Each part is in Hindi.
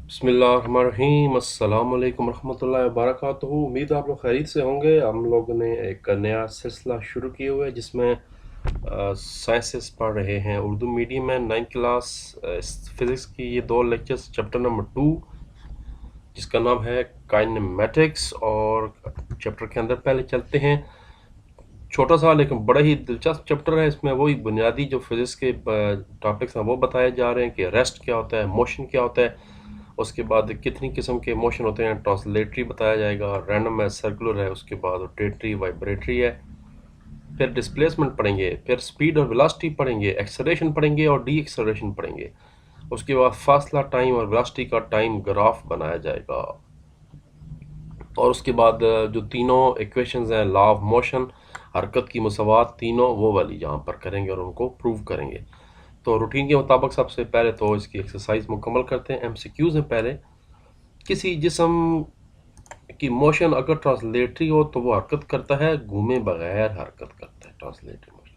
बिस्मिल्लाहिर्रहमानिर्रहीम, अस्सलाम वालेकुम रहमतुल्लाहि व बरकातुहू। उम्मीद है आप लोग खैरियत से होंगे। हम लोगों ने एक नया सिलसिला शुरू किया हुआ है जिसमें साइंसेस पढ़ रहे हैं उर्दू मीडियम में 9th क्लास फिज़िक्स की ये 2 लेक्चर्स चैप्टर नंबर 2 जिसका नाम है काइनेमेटिक्स। और चैप्टर के अंदर पहले चलते हैं। छोटा सा लेकिन बड़ा ही दिलचस्प चैप्टर है। इसमें वही बुनियादी जो फिज़िक्स के टॉपिक्स हैं वो बताए जा रहे हैं कि रेस्ट क्या होता है, मोशन क्या होता है, उसके बाद कितनी किस्म के मोशन होते हैं, ट्रांसलेटरी बताया जाएगा, रैंडम है, सर्कुलर है, उसके बाद रोटेटरी, वाइब्रेटरी है, फिर डिस्प्लेसमेंट पढ़ेंगे, फिर स्पीड और वेलोसिटी पढ़ेंगे, एक्सेलरेशन पढ़ेंगे और डी एक्सेलरेशन पढ़ेंगे। उसके बाद फासला टाइम और वेलोसिटी का टाइम ग्राफ बनाया जाएगा। और उसके बाद जो तीनों इक्वेशंस हैं, लॉ ऑफ मोशन, हरकत की मुसावात, तीनों वो वाली यहाँ पर करेंगे और उनको प्रूव करेंगे। तो रूटीन के मुताबिक सबसे पहले तो इसकी एक्सरसाइज मुकम्मल करते हैं। एमसीक्यूज हैं पहले। किसी जिस्म की मोशन अगर ट्रांसलेटरी हो तो वो हरकत करता है, घूमे बगैर हरकत करता है, ट्रांसलेटरी मोशन।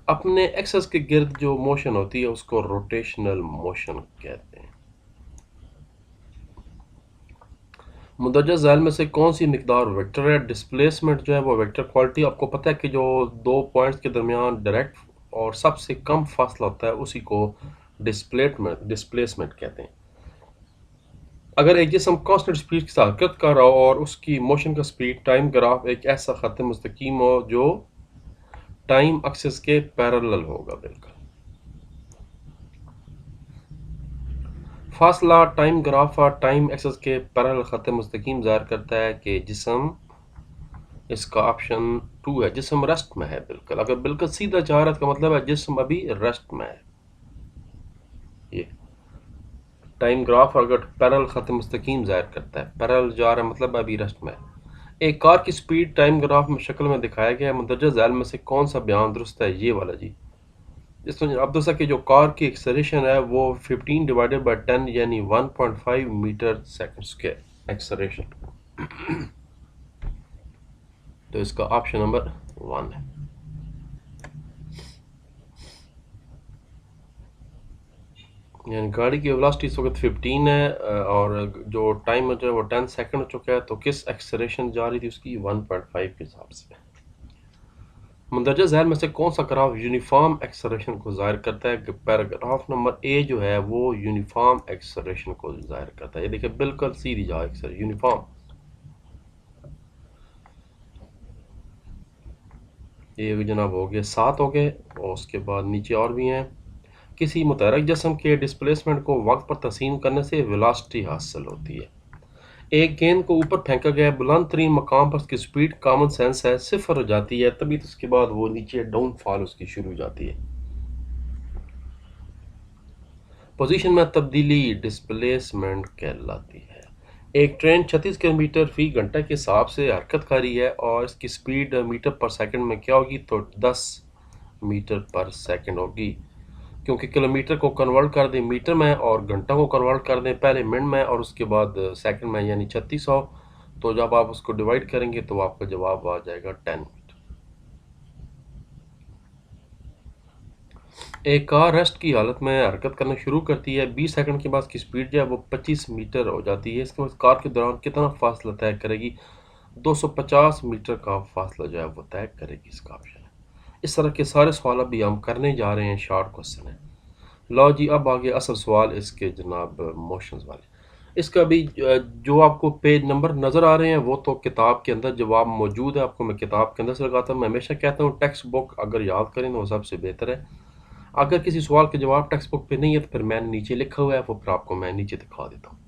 अपने एक्सेस के गिर्द जो मोशन होती है उसको रोटेशनल मोशन कहते हैं। मुंदरजा ज़ैल में से कौन सी मिकदार वेक्टर है? डिस्प्लेसमेंट जो है वो वेक्टर क्वालिटी। आपको पता है कि जो दो पॉइंट्स के दरमियान डायरेक्ट और सबसे कम फासला होता है उसी को डिस्प्लेसमेंट कहते हैं। अगर एक जिस्म कांस्टेंट स्पीड के साथ हरकत कर रहा हो और उसकी मोशन का स्पीड टाइम ग्राफ एक ऐसा खत मुस्तकीम हो जो टाइम एक्सिस के पैरेलल होगा। बिल्कुल फासला टाइम ग्राफ और टाइम एक्सिस के पैरेलल खत मुस्तकीम ज़ाहिर करता है कि जिस्म, इसका ऑप्शन 2 है, जिस्म रेस्ट में है। बिल्कुल अगर बिल्कुल सीधा जा रहा है इसका मतलब है जिस्म अभी रेस्ट में है। ये टाइम ग्राफ अगर पैरेलल खत मुस्तकीम ज़ाहिर करता है, पैरेलल जा रहा है मतलब अभी रेस्ट में है। एक कार की स्पीड टाइम ग्राफ में शक्ल में दिखाया गया है। मुंदरजा ज़ैल में से कौन सा बयान दुरुस्त है? ये वाला जी। इसमें अब दोस्तों कि जो कार की एक्सेलरेशन है वो 15 डिवाइडेड बाय 10 यानी 1.5 मीटर सेकंड स्क्वायर एक्सेलरेशन। तो इसका ऑप्शन नंबर 1 है। यानी गाड़ी की वेलोसिटी इस वक्त 15 है और जो टाइम जो है वो 10 सेकंड हो चुका है। तो किस एक्सेलरेशन जा रही थी उसकी? 1.5 के हिसाब से। मंदरजा ज़ैल में से कौन सा ग्राफ यूनिफॉर्म एक्सेलरेशन को ज़ाहिर करता है? कि पैराग्राफ नंबर ए जो है वो यूनिफॉर्म एक्सेलरेशन को ज़ाहिर करता है। ये देखिए बिल्कुल सीधी जा एक्सेलरेशन यूनिफॉर्म। ये जनाब हो गए 7 हो गए और उसके बाद नीचे और भी हैं। किसी मुतहरक जिस्म के डिस्प्लेसमेंट को वक्त पर तक़सीम करने से वेलोसिटी हासिल होती है। एक गेंद को ऊपर फेंका गया बुलंद तरीन मकाम पर उसकी स्पीड कॉमन सेंस है 0 हो जाती है, तभी तो उसके बाद वो नीचे डाउनफॉल उसकी शुरू हो जाती है। पोजीशन में तब्दीली डिस्प्लेसमेंट कहलाती है। एक ट्रेन 36 किलोमीटर फी घंटा के हिसाब से हरकत कर रही है और इसकी स्पीड मीटर पर सेकंड में क्या होगी? तो 10 मीटर पर सेकंड होगी। क्योंकि किलोमीटर को कन्वर्ट कर दें मीटर में और घंटा को कन्वर्ट कर दें पहले मिनट में और उसके बाद सेकंड में यानी 3600। तो जब आप उसको डिवाइड करेंगे तो आपका जवाब आ जाएगा 10 मीटर। एक कार रेस्ट की हालत में हरकत करना शुरू करती है। 20 सेकंड के बाद की स्पीड जो है वो 25 मीटर हो जाती है। इसके बाद कार के दौरान कितना फासला तय करेगी? 250 मीटर का फासला जो है वो तय करेगी। इसका ऑप्शन है। इस तरह के सारे सवाल अभी हम करने जा रहे हैं, शॉर्ट क्वेश्चन है। लो जी अब आगे असल सवाल इसके जनाब मोशंस वाले। इसका भी जो आपको पेज नंबर नज़र आ रहे हैं वो तो किताब के अंदर जवाब मौजूद है। आपको मैं किताब के अंदर से लगाता हूँ। मैं हमेशा कहता हूँ टेक्स्ट बुक अगर याद करें तो वो सबसे बेहतर है। अगर किसी सवाल के जवाब टेक्स्ट बुक पे नहीं है तो फिर मैंने नीचे लिखा हुआ है वो फिर आपको मैं नीचे दिखा देता हूँ।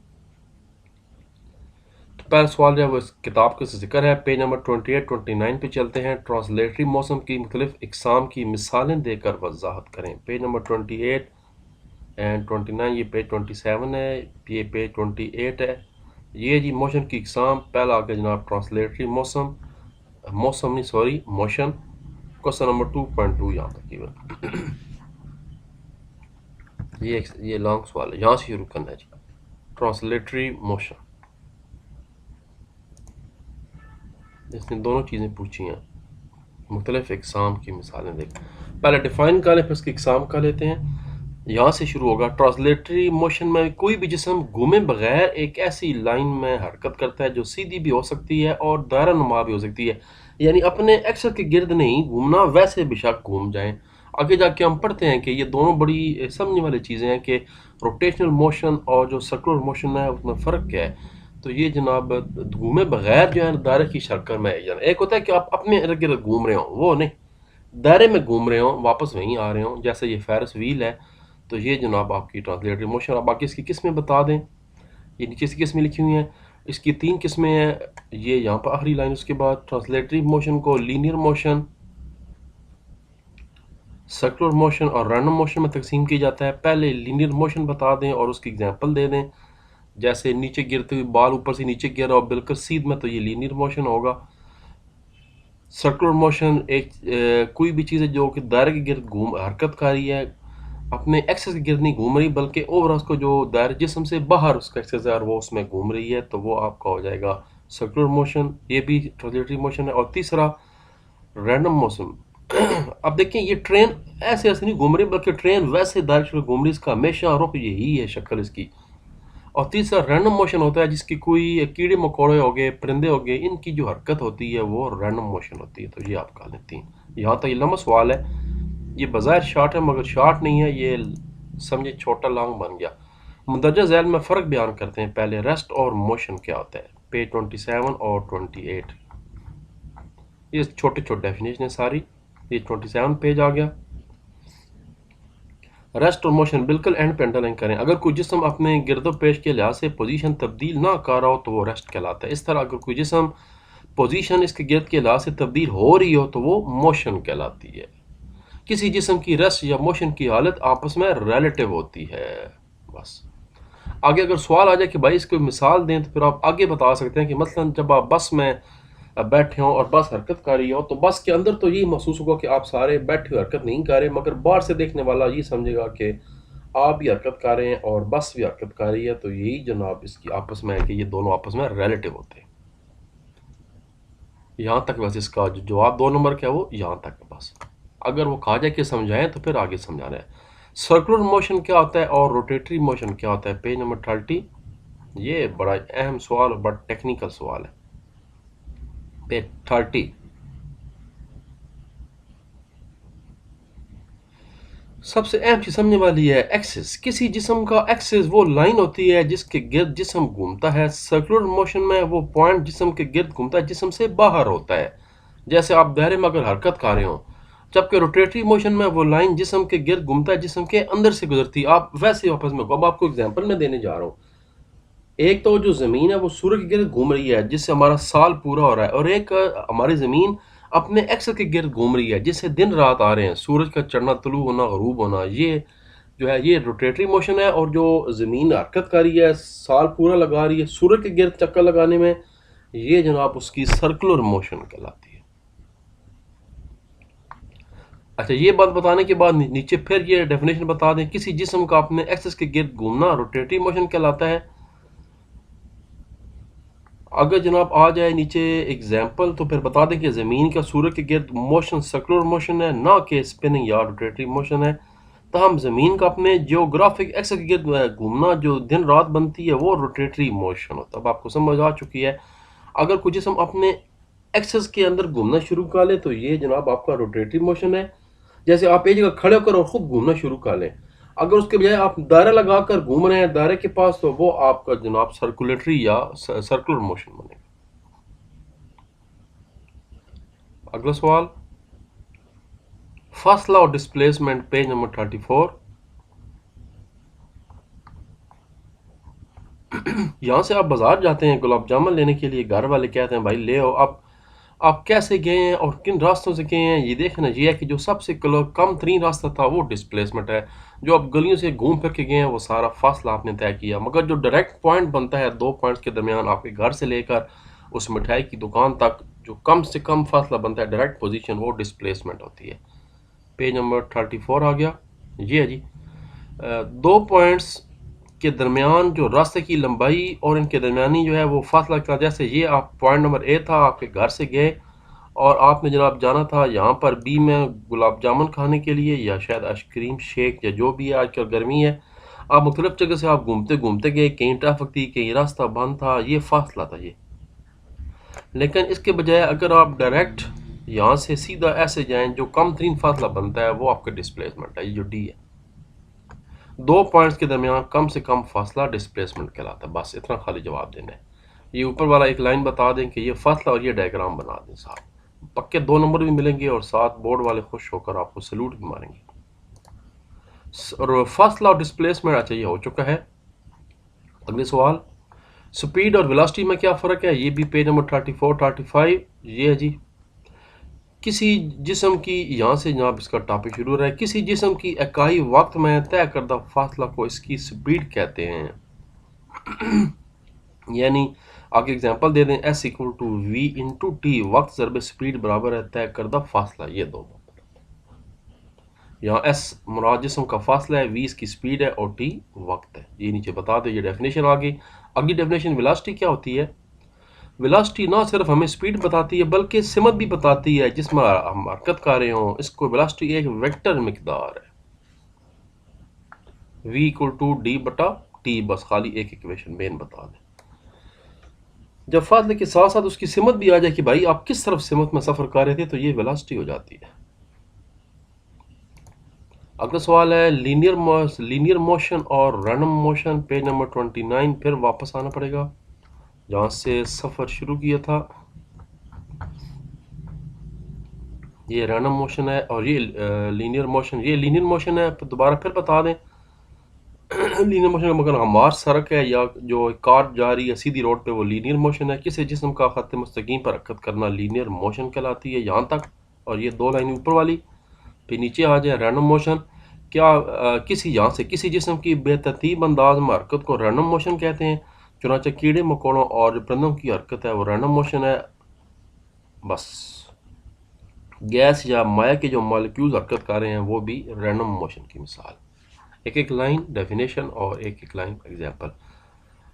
तो पहला सवाल जो है वो इस किताब का जिक्र है। पेज नंबर 28 29 पे चलते हैं। ट्रांसलेटरी मौसम की मुख्तलिफ इकसाम की मिसालें देकर वजाहत करें। पेज नंबर 28 एंड 29, ये पेज 27 है, ये पेज 28 है। ये जी मोशन की इकसाम। पहला आगे जनाब ट्रांसलेटरी मौसम, मौसम नहीं सॉरी मोशन। क्वेश्चन नंबर 2.2 यहाँ तक की ये लॉन्ग सवाल है, यहाँ से शुरू करना है जी। ट्रांसलेटरी मोशन, इसने दोनों चीज़ें पूछी हैं। मुख्तलिफ इकसाम की मिसालें देख। पहले डिफाइन कर लें, फिर उसकी इकसाम कर लेते हैं। यहाँ से शुरू होगा। ट्रांसलेटरी मोशन में कोई भी जिस्म घूमे बगैर एक ऐसी लाइन में हरकत करता है जो सीधी भी हो सकती है और दायरा नुमा भी हो सकती है, यानी अपने एक्सेस के गिर्द नहीं घूमना, वैसे बेशक घूम जाएं। आगे जाके हम पढ़ते हैं कि ये दोनों बड़ी समझने वाली चीज़ें हैं कि रोटेशनल मोशन और जो सर्कुलर मोशन है उसमें फ़र्क क्या है। तो ये जनाब घूमे बगैर जो है दायरे की शक्ल में है। एक होता है कि आप अपने इर्द गिर्द घूम रहे हो, वो नहीं, दायरे में घूम रहे हो, वापस वहीं आ रहे हो, जैसे ये फेरिस व्हील है। तो ये जनाब आपकी ट्रांसलेटरी मोशन। अब बाकी इसकी किस्में बता दें। ये नीचे से किस्में लिखी हुई हैं, इसकी 3 किस्में हैं। ये यहाँ पर आखिरी लाइन, उसके बाद ट्रांसलेटरी मोशन को लीनियर मोशन, सर्कुलर मोशन और रैंडम मोशन में तकसीम किया जाता है। पहले लीनियर मोशन बता दें और उसकी एग्जांपल दे दें। जैसे नीचे गिरते हुए बाल ऊपर से नीचे गिर रहा हो बिल्कुल सीध में, तो ये लीनियर मोशन होगा। सर्कुलर मोशन एक कोई भी चीज़ है जो कि दायरे के गिर्द घूम हरकत कर रही है, अपने एक्सेस के गिर्द नहीं घूम रही, बल्कि ओवर उसको जो दायरे जिस्म से बाहर उसका एक्सेस है और वो उसमें घूम रही है, तो वो आपका हो जाएगा सर्कुलर मोशन। ये भी ट्रांसलेटरी मोशन है। और तीसरा रैंडम मोशन। अब देखें, ये ट्रेन ऐसे ऐसे नहीं घूम रही, बल्कि ट्रेन वैसे दायरे में घूम रही, इसका हमेशा रुख यही है, शक्ल इसकी। और तीसरा रैंडम मोशन होता है जिसकी कोई कीड़े मकोड़े हो गए, परिंदे हो गए, इनकी जो हरकत होती है वो रैंडम मोशन होती है। तो ये आप कहा लेती हैं। यहाँ तक ये लंबा सवाल है, ये बज़ाहिर शार्ट है मगर शार्ट नहीं है, ये समझे छोटा लॉन्ग बन गया। मुंदरजा ज़ैल में फ़र्क बयान करते हैं। पहले रेस्ट और मोशन क्या होता है, पेज 27 और 28। ये छोटे छोटे डेफिनेशन है सारी। ये 27 पेज आ गया। रेस्ट और मोशन बिल्कुल एंड पे अंडरलाइन करें। अगर कोई जिस्म अपने गिरदो पेश के लिहाज से पोजीशन तब्दील ना कर रहा हो तो वो रेस्ट कहलाता है। इस तरह अगर कोई जिस्म पोजीशन इसके गिर्द के लिहाज से तब्दील हो रही हो तो वो मोशन कहलाती है। किसी जिस्म की रेस्ट या मोशन की हालत आपस में रिलेटिव होती है। बस आगे अगर सवाल आ जाए कि भाई इसको मिसाल दें, तो फिर आप आगे बता सकते हैं कि मसलन जब आप बस में बैठे हों और बस हरकत कर रही हो, तो बस के अंदर तो यही महसूस होगा कि आप सारे बैठे हुए हरकत नहीं कर रहे, मगर बाहर से देखने वाला ये समझेगा कि आप भी हरकत कर रहे हैं और बस भी हरकत कर रही है। तो यही जनाब इसकी आपस में है कि ये दोनों आपस में रिलेटिव होते हैं। यहाँ तक बस इसका जो जवाब 2 नंबर का है वो यहाँ तक है बस। अगर वो कहा जाए कि समझाएं तो फिर आगे समझाना है। सर्कुलर मोशन क्या होता है और रोटेटरी मोशन क्या होता है, पेज नंबर 30। ये बड़ा अहम सवाल और बड़ा टेक्निकल सवाल है। पेज 30। सबसे अहम चीज समझने वाली है एक्सिस। किसी जिस्म का एक्सिस वो लाइन होती है जिसके गिर्द जिस्म घूमता है। सर्कुलर मोशन में वो पॉइंट जिस्म के गिर्द घूमता है, जिस्म से बाहर होता है, जैसे आप दायरे में अगर हरकत कर रहे हो। जबकि रोटेटरी मोशन में वो लाइन जिस्म के गिर्द घूमता है, जिस्म के अंदर से गुजरती है। आप वैसे वापस में अब आपको एग्जांपल में देने जा रहा हूँ। एक तो जो ज़मीन है वो सूर्य के गिर्द घूम रही है जिससे हमारा साल पूरा हो रहा है, और एक हमारी ज़मीन अपने एक्स के गिर्द घूम रही है जिससे दिन रात आ रहे हैं, सूरज का चढ़ना, तुलू होना, गरूब होना। ये जो है ये रोटेटरी मोशन है। और जो ज़मीन हरकत कर रही है, साल पूरा लगा रही है सूर्य के गिर्द चक्कर लगाने में, ये जनाब उसकी सर्कुलर मोशन कहलाती है। अच्छा, ये बात बताने के बाद नीचे फिर ये डेफिनेशन बता दें। किसी जिस्म का अपने एक्सिस के गिर्द घूमना रोटेटरी मोशन कहलाता है। अगर जनाब आ जाए नीचे एग्जाम्पल, तो फिर बता दें कि ज़मीन का सूर्य के गिर्द मोशन सर्कुलर मोशन है, ना कि स्पिनिंग या रोटेटरी मोशन है। तहम ज़मीन का अपने जियोग्राफिक एक्सिस के गिर्द घूमना जो दिन रात बनती है वो रोटेटरी मोशन होता है। अब आपको समझ आ चुकी है। अगर कुछ जिस्म अपने एक्सिस के अंदर घूमना शुरू कर ले तो ये जनाब आपका रोटेटरी मोशन है। जैसे आप एक जगह खड़े होकर और खुद घूमना शुरू कर लें, अगर उसके बजाय आप दायरा लगाकर घूम रहे हैं दायरे के पास, तो वो आपका जनाब सर्कुलेटरी या सर्कुलर मोशन बनेगा। अगला सवाल, फासला और डिस्प्लेसमेंट, पेज नंबर 34। यहाँ से आप बाजार जाते हैं गुलाब जामुन लेने के लिए, घर वाले कहते हैं भाई ले आओ। अब आप कैसे गए हैं और किन रास्तों से गए हैं, ये देखना ये है कि जो सबसे कम तरीन रास्ता था वो डिस्प्लेसमेंट है। जो आप गलियों से घूम फिर के गए हैं वो सारा फासला आपने तय किया। मगर जो डायरेक्ट पॉइंट बनता है दो पॉइंट्स के दरमियान, आपके घर से लेकर उस मिठाई की दुकान तक जो कम से कम फासला बनता है, डायरेक्ट पोजीशन, वो डिस्प्लेसमेंट होती है। पेज नंबर 34 आ गया। ये है जी, दो पॉइंट्स के दरमियान जो रास्ते की लंबाई और इनके दरमियानी जो है वो फासला का। जैसे ये आप पॉइंट नंबर ए था, आपके घर से गए और आपने जनाब जाना था यहाँ पर बी में गुलाब जामुन खाने के लिए या शायद आइसक्रीम शेक या जो भी है, आजकल गर्मी है, आप मुख्तलिफ जगह से आप घूमते घूमते गए, कहीं ट्रैफिक थी, कहीं रास्ता बंद था, ये फासला था ये। लेकिन इसके बजाय अगर आप डायरेक्ट यहाँ से सीधा ऐसे जाएं, जो कम तरीन फासला बनता है वो आपका डिस्प्लेसमेंट है, ये जो डी है। 2 पॉइंट्स के दरमियान कम से कम फासला डिस्प्लेसमेंट कहलाता है। बस इतना खाली जवाब देना है। ये ऊपर वाला एक लाइन बता दें कि ये फासला और ये डायग्राम बना दें साथ, पक्के 2 नंबर भी मिलेंगे और साथ बोर्ड वाले खुश होकर आपको सैल्यूट भी मारेंगे। और फासला और डिस्प्लेसमेंट अच्छा ये हो चुका है। अगले सवाल, स्पीड और वेलोसिटी में क्या फ़र्क है, ये भी पेज नंबर 34 35 ये है जी। किसी जिस्म की, यहाँ से जनाब इसका टॉपिक शुरू हो रहा है, किसी जिस्म की इकाई वक्त में तय करदा फासला को इसकी स्पीड कहते हैं। यानी आगे एग्जांपल दे दें, S equal to V into T, वक्त ज़रब स्पीड बराबर है तय करदा फासला, ये दो। यहाँ एस मुराद जिस्म का फासला है, वी इसकी स्पीड है और टी वक्त है। ये नीचे बता दो, ये डेफिनेशन आ गई। अगली डेफिनेशन वेलोसिटी क्या होती है। वेलोसिटी ना सिर्फ हमें स्पीड बताती है बल्कि सिमत भी बताती है जिसमें हम हरकत कर रहे हों। इसको वेलोसिटी एक वेक्टर मिकदार है, v इक्वल टू डी बटा टी, बस खाली एक इक्वेशन मेन बता दें। जब फासले के साथ साथ उसकी सिमत भी आ जाए कि भाई आप किस तरफ सिमत में सफर कर रहे थे, तो ये वेलोसिटी हो जाती है। अगला सवाल है, लीनियर मोशन और रैंडम मोशन, पेज नंबर 29, फिर वापस आना पड़ेगा जहाँ से सफ़र शुरू किया था। ये रैंडम मोशन है और ये लीनियर मोशन, ये लीनियर मोशन है। दोबारा फिर बता दें, लीनियर मोशन मगर हमार सड़क है या जो कार जा रही है सीधी रोड पे, वो लीनियर मोशन है। किसी जिस्म का खत मुस्तकीम पर हरकत करना लीनियर मोशन कहलाती है, यहाँ तक। और ये 2 लाइन ऊपर वाली, फिर नीचे आ जाए रैंडम मोशन। क्या किसी यहाँ से किसी जिस्म की बेतरतीब अंदाज में हरकत को रैंडम मोशन कहते हैं। चुनांचे कीड़े मकोड़ों और परिंदों की हरकत है वो रैंडम मोशन है। बस गैस या माया के जो मॉलिक्यूल्स हरकत कर रहे हैं वो भी रैंडम मोशन की मिसाल। एक एक लाइन डेफिनेशन और एक एक line example.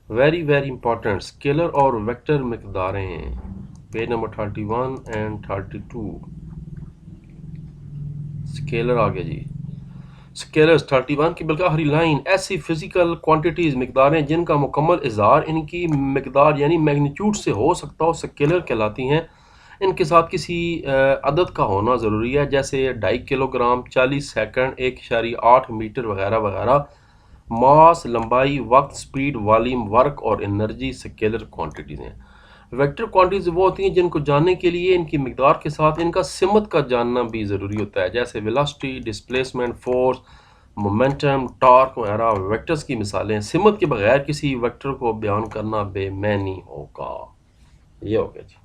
Very very important, scalar और वेक्टर मिकदारें, पेज नंबर 31 एंड 32। स्केलर आ गया जी। स्केलर्स 31 की बल्कि आखिरी लाइन, ऐसी फिजिकल क्वांटिटीज मिकदारें जिनका मुकम्मल इजहार इनकी मिकदार यानी मैग्नीट्यूड से हो सकता हो, स्केलर कहलाती हैं। इनके साथ किसी अदद का होना ज़रूरी है, जैसे 2.5 किलोग्राम, 40 सेकंड, 1.8 मीटर वगैरह वगैरह। मास, लंबाई, वक्त, स्पीड, वॉल्यूम, वर्क और एनर्जी स्केलर क्वांटिटीज़ हैं। वेक्टर क्वांटिटीज़ वो होती हैं जिनको जानने के लिए इनकी मिकदार के साथ इनका सिमत का जानना भी ज़रूरी होता है, जैसे velocity, displacement, force, momentum, torque वगैरह वेक्टर्स की मिसालें। सिमत के बगैर किसी वेक्टर को बयान करना बेमैनी होगा। ये हो गया जी।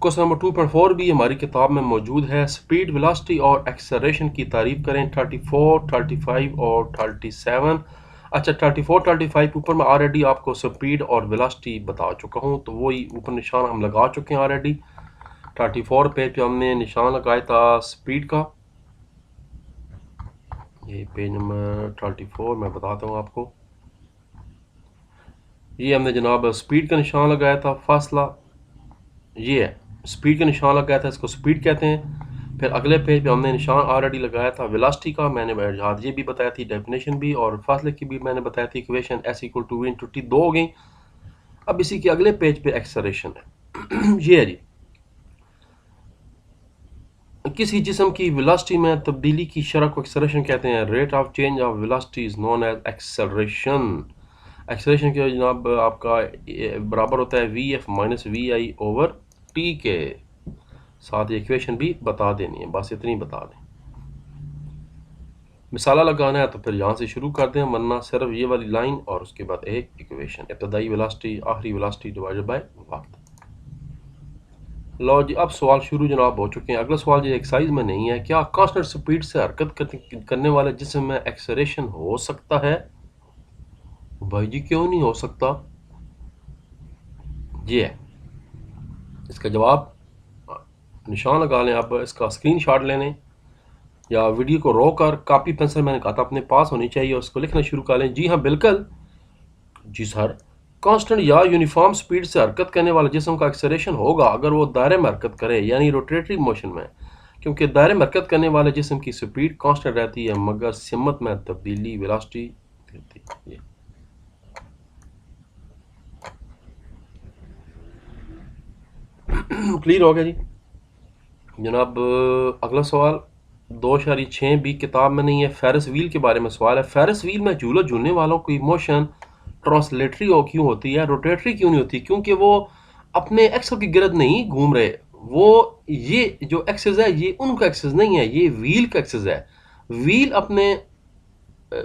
क्वेश्चन नंबर 2.4 भी हमारी किताब में मौजूद है। स्पीड, वेलोसिटी और एक्सेलरेशन की तारीफ करें। 34, 35 और 37। अच्छा 34, 35 ऊपर मैं ऑलरेडी आपको स्पीड और वेलोसिटी बता चुका हूँ, तो वही ऊपर निशान हम लगा चुके हैं ऑलरेडी। 34 पेज पे हमने निशान लगाया था स्पीड का। ये पेज नंबर 34 मैं बताता हूँ आपको। ये हमने जनाब स्पीड का निशान लगाया था, फासला ये है, स्पीड का निशान लगाया था, इसको स्पीड कहते हैं। फिर अगले पेज पे हमने निशान ऑलरेडी लगाया था वेलोसिटी का, मैंने ये भी बताया थी, डेफिनेशन भी, और फासले की भी मैंने बताया थी, equation S equal to V into T, 2 हो गई। अब इसी के अगले पेज पे एक्सेलरेशन है। ये है जी, किसी जिस्म की वेलोसिटी में तब्दीली की शरह को एक्सेलरेशन कहते हैं। Rate of change of velocity is known as acceleration. Acceleration के जनाब आपका बराबर होता है V F minus V I over T के। साथ ही इक्वेशन भी बता देनी है, बस इतनी बता दें। मिसाला लगाना है तो फिर यहाँ से शुरू कर दें, वरना सिर्फ ये वाली लाइन और उसके बाद एक इक्वेशन, इब्तदाई वेलोसिटी, आखिरी वेलोसिटी डिवाइडेड बाय वक्त। लो जी, अब सवाल शुरू जनाब हो चुके हैं। अगला सवाल जो एक्सरसाइज में नहीं है, क्या कांस्टेंट स्पीड से हरकत करने वाले जिस्म में एक्सेलरेशन हो सकता है। भाई जी क्यों नहीं हो सकता, ये है इसका जवाब। निशान लगा लें, अब इसका स्क्रीनशॉट ले लें या वीडियो को रोक कर कॉपी पेंसिल मैंने कहा था अपने पास होनी चाहिए, उसको लिखना शुरू कर लें। जी हाँ बिल्कुल, जी सर, कांस्टेंट या यूनिफॉर्म स्पीड से हरकत करने वाले जिस्म का एक्सेलरेशन होगा अगर वो दायरे में हरकत करे यानी रोटेटरी मोशन में, क्योंकि दायरे में हरकत करने वाले जिस्म की स्पीड कांस्टेंट रहती है मगर सिमत में तब्दीली वेलोसिटी रहती है। क्लियर हो गया जी जनाब। अगला सवाल 2.6 बी किताब में नहीं है, फेरिस व्हील के बारे में सवाल है। फेरिस व्हील में झूला झूलने वालों की मोशन ट्रांसलेटरी क्यों होती है, रोटेटरी क्यों नहीं होती? क्योंकि वो अपने एक्सल की गिरद नहीं घूम रहे, वो ये जो एक्सेस है ये उनका एक्सेस नहीं है, ये व्हील का एक्सेस है। व्हील अपने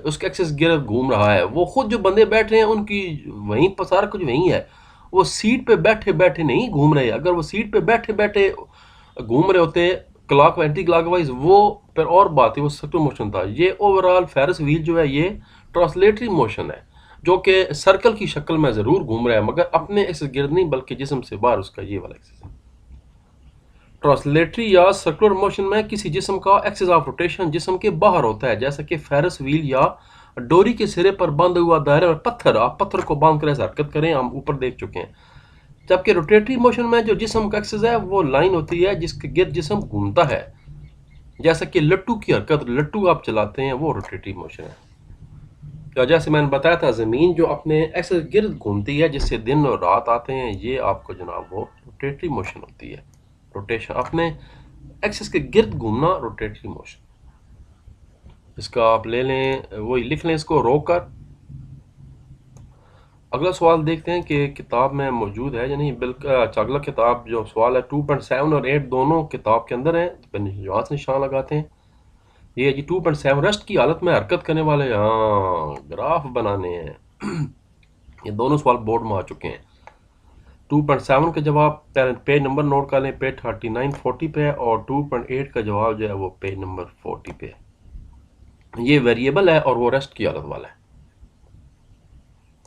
उसके एक्सेस गिरद घूम रहा है, वो खुद जो बंदे बैठ रहे हैं उनकी वहीं पर सारा कुछ वहीं है, वो सीट पे बैठे बैठे नहीं घूम रहे। अगर वो सीट पे बैठे बैठे घूम रहे होते क्लॉक एंटी क्लॉक वाइज वो फिर और बात है, वो सर्कुलर मोशन था। ये ओवरऑल फेरिस व्हील जो है ये ट्रांसलेटरी मोशन है जो कि सर्कल की शक्ल में ज़रूर घूम रहा है मगर अपने एक्सेस गिर्द नहीं बल्कि जिस्म से बाहर उसका ये वाला एक्सेस है। ट्रांसलेटरी या सर्कुलर मोशन में किसी जिस्म का एक्सेस ऑफ रोटेशन जिस्म के बाहर होता है, जैसा कि फेरिस व्हील या डोरी के सिरे पर बंद हुआ दायरे में पत्थर, आप पत्थर को बांध कर ऐसे हरकत करें, हम ऊपर देख चुके हैं। जबकि रोटेटरी मोशन में जो जिस्म का एक्सेस है वो लाइन होती है जिसके गिर्द जिस्म घूमता है, जैसा कि लट्टू की हरकत, लट्टू आप चलाते हैं वो रोटेटरी मोशन है। तो जैसे मैंने बताया था ज़मीन जो अपने एक्सेस गिर्द घूमती है जिससे दिन और रात आते हैं, ये आपको जनाब वो रोटेटरी मोशन होती है। रोटेशन अपने एक्सेस के गिर्द घूमना रोटेटरी मोशन। इसका आप ले लें, वही लिख लें इसको रोक कर। अगला सवाल देखते हैं कि किताब में मौजूद है या नहीं। बिल्कुल अगला किताब जो सवाल है 2.7 और 8 दोनों किताब के अंदर है, तो यहाँ से निशान लगाते हैं। ये जी 2.7 रेस्ट की हालत में हरकत करने वाले, हाँ ग्राफ बनाने हैं। ये दोनों सवाल बोर्ड में आ चुके हैं। 2.7 का जवाब पेज नंबर नोट कर लें, पेज 39-40 पे है, और 2.8 का जवाब जो है वो पेज नंबर 40 पे है। ये वेरिएबल है और वो रेस्ट की हालत वाला है।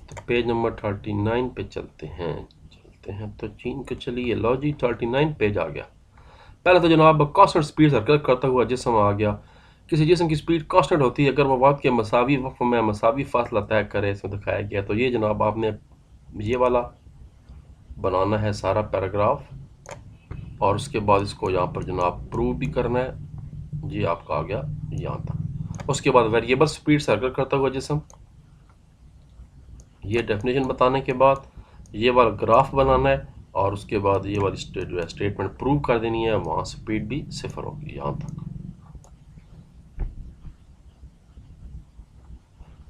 तो पेज नंबर 39 पे चलते हैं तो चीन को चलिए, लो जी 39 पेज आ गया। पहले तो जनाब कांस्टेंट स्पीड से हरकत करता हुआ जिस्म आ गया। किसी जिस्म की स्पीड कांस्टेंट होती है अगर वह वक्त के मसावी वक्त में मसावी फासला तय करे, इसमें दिखाया गया। तो ये जनाब आपने ये वाला बनाना है सारा पैराग्राफ, और उसके बाद इसको यहाँ पर जनाब प्रूव भी करना है। ये आपका आ गया यहाँ तक। उसके बाद वेरिएबल स्पीड से हरकत करता हुआ जिस्म, ये डेफिनेशन बताने के बाद ये वाला ग्राफ बनाना है, और उसके बाद ये वाली स्टेटमेंट प्रूव कर देनी है, वहाँ स्पीड भी 0 होगी यहाँ तक।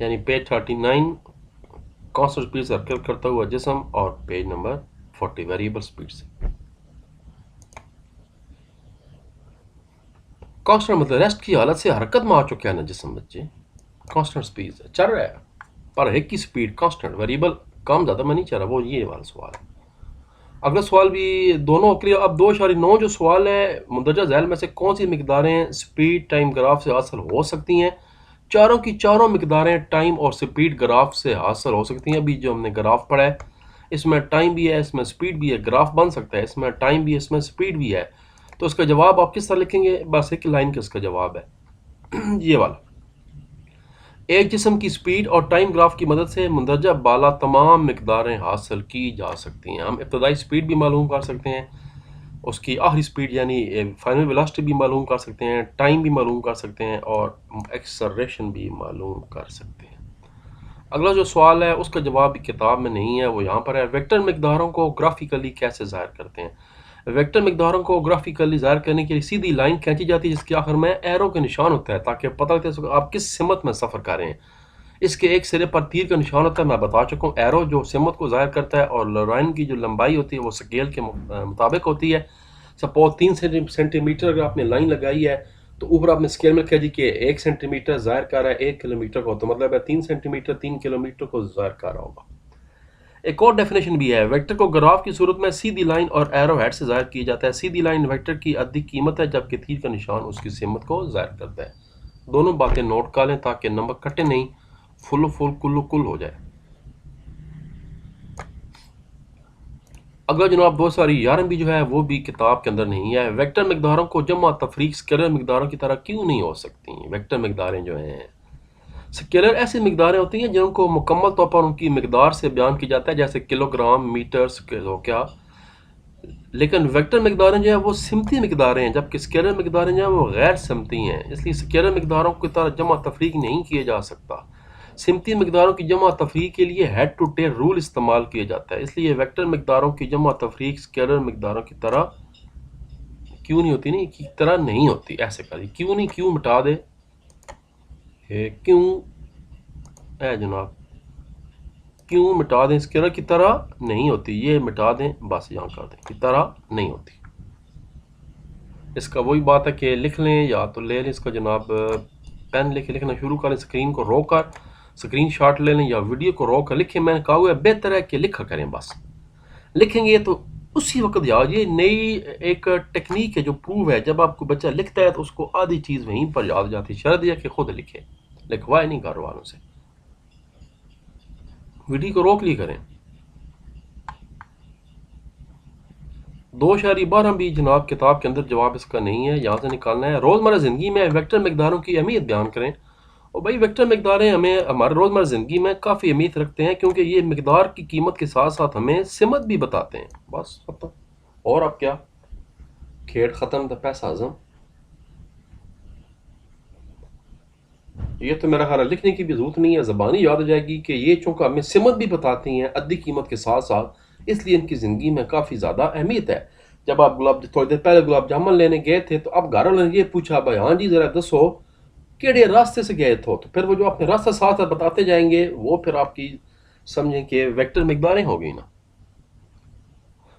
यानी पेज 39 कांस्टेंट स्पीड से हरकत करता हुआ जिस्म, और पेज नंबर 40 वेरिएबल स्पीड से। कांस्टेंट मतलब रेस्ट की हालत से हरकत में आ चुका है ना जिस्म बच्चे, कांस्टेंट स्पीड से चल रहा है पर एक की स्पीड कांस्टेंट, वेरिएबल कम ज़्यादा में नहीं चल रहा, वो ये वाला सवाल है। अगला सवाल भी दोनों क्लियर। अब 2.9 जो सवाल है, मुंदरजा झैल में से कौन सी मिकदारें स्पीड टाइम ग्राफ से हासिल हो सकती हैं? चारों की चारों मिकदारें टाइम और स्पीड ग्राफ से हासिल हो सकती हैं। अभी जो हमने ग्राफ पढ़ा है इसमें टाइम भी है, इसमें स्पीड भी है, ग्राफ बन सकता है, इसमें टाइम भी है, इसमें स्पीड भी है। तो इसका जवाब आप किस तरह लिखेंगे? बस एक लाइन का इसका जवाब है ये वाला। एक जिस्म की स्पीड और टाइम ग्राफ की मदद से मुंदरजा बाला तमाम मिकदारें हासिल की जा सकती हैं। हम इब्तदाई स्पीड भी मालूम कर सकते हैं, उसकी आखिरी स्पीड यानी फाइनल वेलोसिटी भी मालूम कर सकते हैं, टाइम भी मालूम कर सकते हैं, और एक्सेलरेशन भी मालूम कर सकते हैं। अगला जो सवाल है उसका जवाब भी किताब में नहीं है, वो यहाँ पर है। वेक्टर मिकदारों को ग्राफिकली कैसे ज़ाहिर करते हैं? वेक्टर मिकदारों को ग्राफिकली ज़ाहिर करने के लिए सीधी लाइन खींची जाती है जिसके आखिर में एरो का निशान होता है ताकि पता लगता है आप किस सिमत में सफ़र कर रहे हैं। इसके एक सिरे पर तीर का निशान होता है, मैं बता चुका हूँ। एरो जो सिमत को ज़ाहिर करता है, और लाइन की जो लंबाई होती है वो स्केल के मुताबिक होती है। सपोज 3 सेंटीमीटर अगर आपने लाइन लगाई है तो ऊपर आपने स्केल में कह दी कि 1 सेंटीमीटर ज़ाहिर कर रहा है 1 किलोमीटर को, तो मतलब है 3 सेंटीमीटर 3 किलोमीटर को ज़ाहिर कर रहा होगा। एक और डेफिनेशन भी है, वेक्टर को ग्राफ की सूरत में सीधी लाइन और एरो हेड से ज़ाहिर किया जाता है। सीधी लाइन वेक्टर की अधिक कीमत है जबकि तीर का निशान उसकी सिमत को ज़ाहिर करता है। दोनों बातें नोट कर लें ताकि नंबर कटे नहीं, फुल कुल्लु कुल हो जाए। अगर जनाब 2011 भी जो है वो भी किताब के अंदर नहीं है। वेक्टर मिकदारों को जमा तफरीक स्केलर मिकदारों की तरह क्यों नहीं हो सकती? वेक्टर मिकदारें जो हैं स्केलर ऐसी मकदारें होती हैं जिनको मुकम्मल तौर पर उनकी मकदार से बयान किया जाता है, जैसे किलोग्राम, मीटर, क्या। लेकिन वेक्टर मकदारें जो है वो सिमती मकदारें हैं, जबकि स्केलर मकदारें जो है वो गैर सिमती हैं। इसलिए स्केलर मकदारों की तरह जमा तफरीक नहीं किया जा सकता। सिमती मकदारों की जमा तफरीक के लिए हेड टू टेल रूल इस्तेमाल किया जाता है। इसलिए वेक्टर मकदारों की जमा तफरीक स्केलर मकदारों की तरह क्यों नहीं होती, नहीं की तरह नहीं होती। ऐसे करिए, क्यों नहीं, क्यों मिटा दे, क्यों है जनाब, क्यों मिटा दें, स्केलर की तरह नहीं होती, ये मिटा दें, बस यहाँ कर दें, की तरह नहीं होती। इसका वही बात है कि लिख लें या तो ले लें इसका जनाब, पेन लेके लिखना शुरू करें, स्क्रीन को रोक कर स्क्रीन शॉट ले लें या वीडियो को रोक कर लिखें। मैंने कहा हुआ है बेहतर है कि लिखा करें, बस लिखेंगे तो उसी वक्त याद। ये नई एक टेक्निक है जो प्रूव है, जब आपको बच्चा लिखता है तो उसको आधी चीज़ वहीं पर याद जाती है, शर्त यह कि खुद लिखे, लिखवाए नहीं घर वालों से। वीडियो को रोक ली करें। 2.12 भी जनाब किताब के अंदर जवाब इसका नहीं है, यहाँ से निकालना है। रोज़मर्रा ज़िंदगी में वेक्टर मकदारों की अहमियत बयान करें। और भाई वेक्टर मकदारें हमें हमारे रोज़मर्रा ज़िंदगी में काफ़ी अहमियत रखते हैं, क्योंकि ये मकदार की कीमत के साथ साथ हमें सिमत भी बताते हैं। बस खत्म। और अब क्या, खेल ख़त्म तो पैसा हज़म। ये तो मेरा ख्याल है लिखने की भी जरूरत नहीं है, ज़बानी याद आ जाएगी कि ये चूँकि हमें सिमत भी बताती हैं अद्दी कीमत के साथ साथ, इसलिए इनकी ज़िंदगी में काफ़ी ज़्यादा अहमियत है। जब आप थोड़ी देर पहले गुलाब जामुन लेने गए थे तो अब घर वालों ने ये पूछा, भाई हाँ जी ज़रा दसो केड़े रास्ते से गए थे, तो फिर वो जो अपने रास्ता साथ साथ बताते जाएंगे वो फिर आपकी समझें कि वेक्टर मकदारें हो गई ना।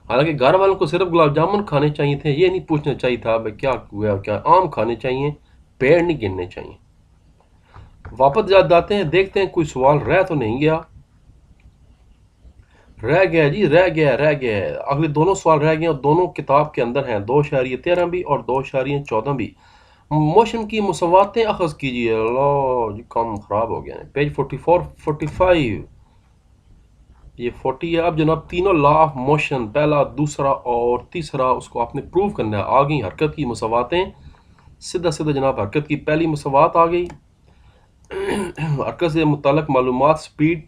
हालांकि घर वालों को सिर्फ गुलाब जामुन खाने चाहिए थे, ये नहीं पूछना चाहिए था भाई क्या हुआ, क्या आम खाने चाहिए, पेड़ नहीं गिनने चाहिए। वापस जाते हैं, देखते हैं कोई सवाल रह तो नहीं गया। रह गया जी, रह गया। अगले दोनों सवाल रह गए और दोनों किताब के अंदर हैं, 2.13 भी और 2.14 भी। मोशन की मुसवातें अखज़ कीजिए। अल्लाह जी, काम खराब हो गया है। पेज 44 45, ये 40 है। अब जनाब तीनों लॉ ऑफ मोशन, पहला, दूसरा और तीसरा, उसको आपने प्रूव करना है। आ गई हरकत की मुसवातें, सीधा सीधा जनाब हरकत की पहली मुसवात आ गई। हरकत से मुताल्लिक़ मालूमात, स्पीड,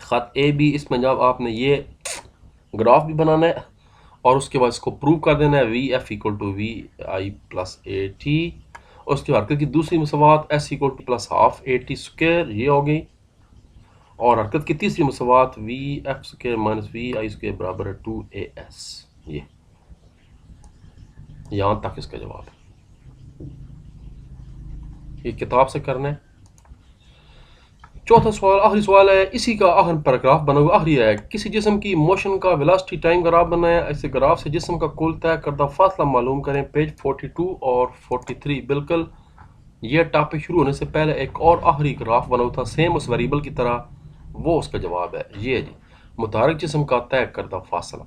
ख़त ए बी, इसमें जब आपने ये ग्राफ भी बनाना है और उसके बाद इसको प्रूव कर देना है, V F equal to V I plus A T. और उसके हरकत की दूसरी मुसवात S equal to plus half A T square, ये हो गई। और हरकत की तीसरी मुसवात V F square minus V I square बराबर है 2as। ये यहाँ तक इसका जवाब है, ये किताब से करना है। चौथा सवाल, आखिरी सवाल है, इसी का आखिरी पैराग्राफ बना हुआ आखिरी है। किसी जिस्म की मोशन का वेलोसिटी टाइम ग्राफ बनाया, ऐसे ग्राफ से जिस्म का कुल तय करदा फासला मालूम करें। पेज 42 और 43। बिल्कुल ये टॉपिक शुरू होने से पहले एक और आखिरी ग्राफ बना हुआ था सेम उस वेरिएबल की तरह, वो उसका जवाब है। ये जी, मुतहरक जिस्म का तय करदा फासला।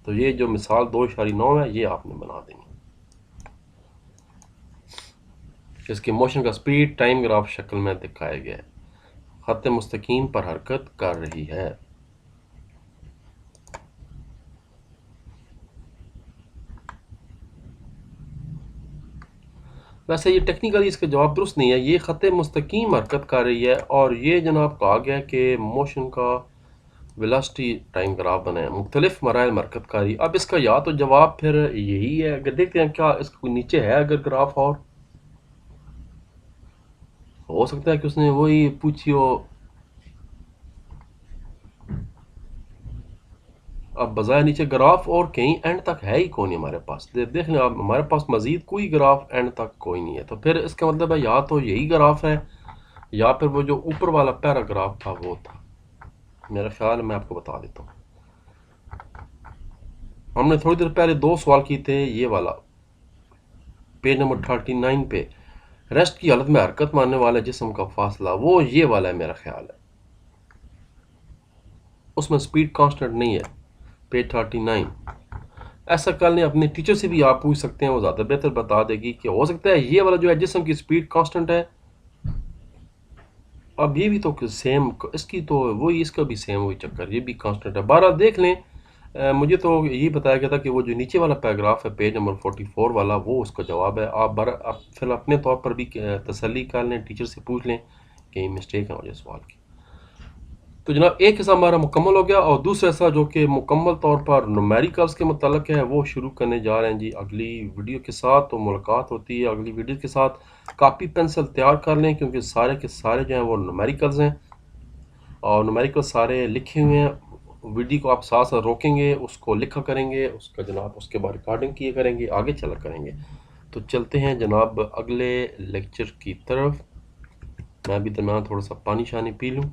तो ये जो मिसाल 2.9 है ये आपने बना देनी। इसके मोशन का स्पीड टाइम ग्राफ शक्ल में दिखाया गया है, खत मुस्तकीम पर हरकत कर रही है। वैसे ये टेक्निकली इसका जवाब दुरुस्त नहीं है, ये खत मुस्तकीम हरकत कर रही है और ये जनाब कहा गया कि मोशन का वेलोसिटी टाइम ग्राफ बनाए, मुख्तलिफ मराइल में हरकत कारी। अब इसका या तो जवाब फिर यही है, अगर देखते हैं क्या इसको नीचे है अगर ग्राफ, और हो सकता है कि उसने वही पूछी हो। अब बजाय नीचे ग्राफ और कहीं एंड तक है ही कौन नहीं हमारे पास, देख लें आप, हमारे पास मजीद कोई ग्राफ एंड तक कोई नहीं है। तो फिर इसका मतलब है या तो यही ग्राफ है या फिर वो जो ऊपर वाला पैराग्राफ था वो था। मेरा ख्याल मैं आपको बता देता हूँ, हमने थोड़ी देर पहले दो सवाल किए थे। ये वाला पेज नंबर 39 पे, रेस्ट की हालत में हरकत मारने वाले जिस्म का फासला, वो ये वाला है मेरा ख्याल है। उसमें स्पीड कांस्टेंट नहीं है, पेज 39। ऐसा कल ने अपने टीचर से भी आप पूछ सकते हैं, वो ज़्यादा बेहतर बता देगी कि हो सकता है ये वाला जो है जिस्म की स्पीड कांस्टेंट है। अब ये भी तो सेम, इसकी तो वही, इसका भी सेम वही चक्कर, ये भी कांस्टेंट है। 12 देख लें, मुझे तो यही बताया गया था कि वो जो नीचे वाला पैराग्राफ है पेज नंबर 44 वाला वो उसका जवाब है। आप फिर अपने तौर पर भी तसल्ली कर लें, टीचर से पूछ लें कि मिस्टेक है मुझे सवाल की। तो जनाब एक हिस्सा हमारा मुकम्मल हो गया और दूसरा हिस्सा जो कि मुकम्मल तौर पर न्यूमेरिकल्स के मुतालिक है वो शुरू करने जा रहे हैं जी अगली वीडियो के साथ। तो मुलाकात होती है अगली वीडियो के साथ। कापी पेंसिल तैयार कर लें क्योंकि सारे के सारे जो हैं वो न्यूमेरिकल्स हैं और न्यूमेरिकल सारे लिखे हुए हैं। वीडियो को आप साथ साथ रोकेंगे, उसको लिखा करेंगे, उसका जनाब उसके बाद रिकॉर्डिंग किए करेंगे, आगे चला करेंगे। तो चलते हैं जनाब अगले लेक्चर की तरफ। मैं भी दरम्यान थोड़ा सा पानी शानी पी लूँ।